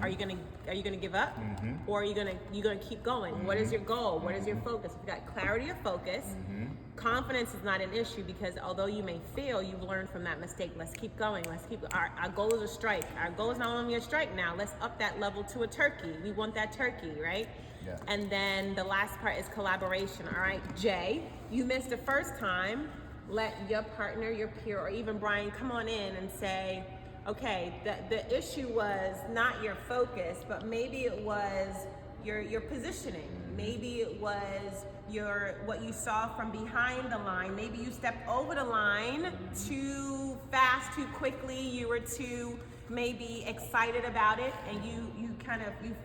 Are you gonna give up, or are you gonna keep going? What is your goal? What is your focus? If you got clarity of focus, confidence is not an issue, because although you may fail, you've learned from that mistake. Let's keep going. Our goal is a strike. Our goal is not only a strike now. Let's up that level to a turkey. We want that turkey, right? Yeah. And then the last part is collaboration. All right, Jay, you missed the first time. Let your partner, your peer, or even Brian come on in and say, okay, the issue was not your focus, but maybe it was your positioning. Maybe it was what you saw from behind the line. Maybe you stepped over the line too fast, too quickly. You were too maybe excited about it, and you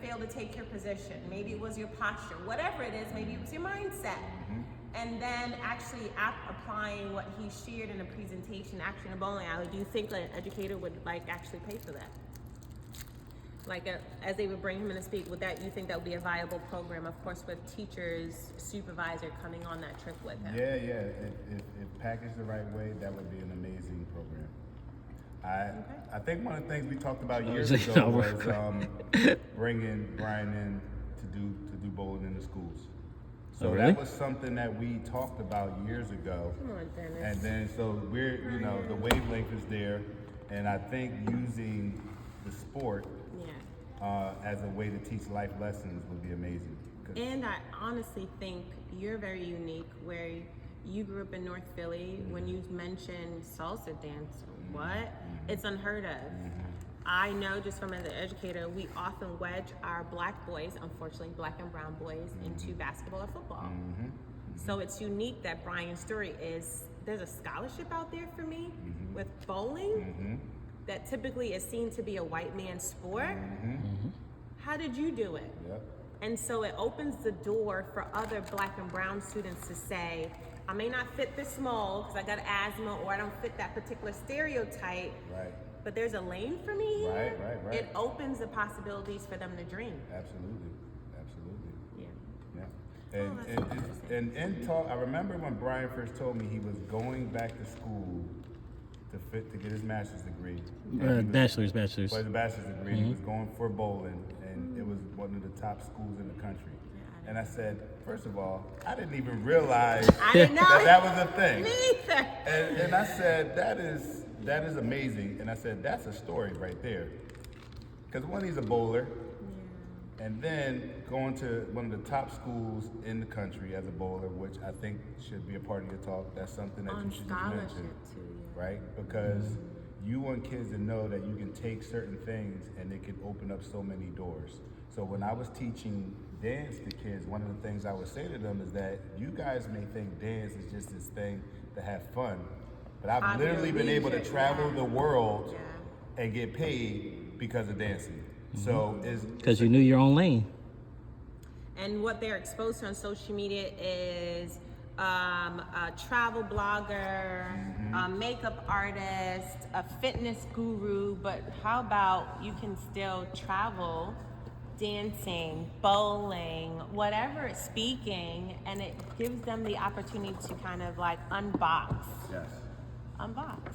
failed to take your position. Maybe it was your posture. Whatever it is, maybe it was your mindset. And then actually applying what he shared in a presentation, actually in a bowling alley. Do you think an educator would actually pay for that? As they would bring him in to speak, you think that would be a viable program? Of course, with teachers, supervisor coming on that trip with him. Yeah. If packaged the right way, that would be an amazing program. I think one of the things we talked about years ago was bringing Brian in to do bowling in the schools. So really? That was something that we talked about years ago. Come on, Dennis. And then so we're, the wavelength is there, and I think using the sport as a way to teach life lessons would be amazing. And I honestly think you're very unique, where you grew up in North Philly. When you mention salsa dance, it's unheard of. I know just from as an educator, we often wedge our black boys, unfortunately black and brown boys, into basketball or football. So it's unique that Brian's story is, there's a scholarship out there for me with bowling that typically is seen to be a white man's sport. How did you do it? Yep. And so it opens the door for other black and brown students to say, I may not fit this mold because I got asthma, or I don't fit that particular stereotype. Right. But there's a lane for me here. Right. It opens the possibilities for them to dream. Absolutely. Yeah. Yeah. And talk. I remember when Brian first told me he was going back to school to get his master's degree. Bachelor's. For his bachelor's degree, he was going for bowling, and it was one of the top schools in the country. And I said, first of all, I didn't even realize I didn't know that was a thing. Me either. And I said, that is amazing. And I said, that's a story right there. Because one, he's a bowler, and then going to one of the top schools in the country as a bowler, which I think should be a part of your talk. That's something that you should just mention, right? Because you want kids to know that you can take certain things and it can open up so many doors. So when I was teaching dance to kids, one of the things I would say to them is that you guys may think dance is just this thing to have fun, but I've literally been able to travel the world and get paid because of dancing. So it's because you knew your own lane. And what they're exposed to on social media is a travel blogger, a makeup artist, a fitness guru, but how about you can still travel, dancing, bowling, whatever, speaking, and it gives them the opportunity to kind of unbox. Yes. Unbox.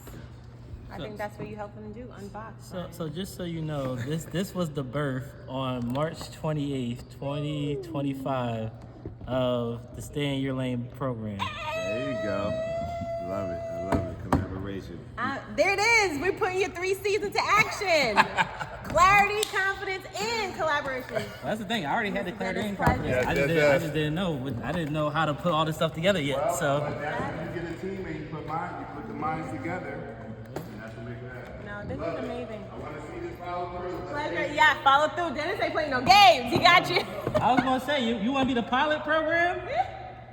I think that's what you help them do, unbox. So just so you know, this was the birth on March 28th, 2025 of the Stay in Your Lane program. There you go. Love it. I love it. Collaboration. There it is. We're putting your 3 C's into action. Clarity, confidence, and collaboration. That's the thing. I already had the clarity and Pleasure. confidence. I just didn't know. I didn't know how to put all this stuff together yet. Well, So but that's when you get a team and you put the minds together, and that's what makes it happen. No, this is amazing. I want to see this follow through. Pleasure. Yeah, follow through. Dennis ain't playing no games. He got you. I was gonna say, you want to be the pilot program?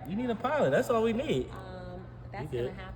You need a pilot. That's all we need. That's You gonna good. happen.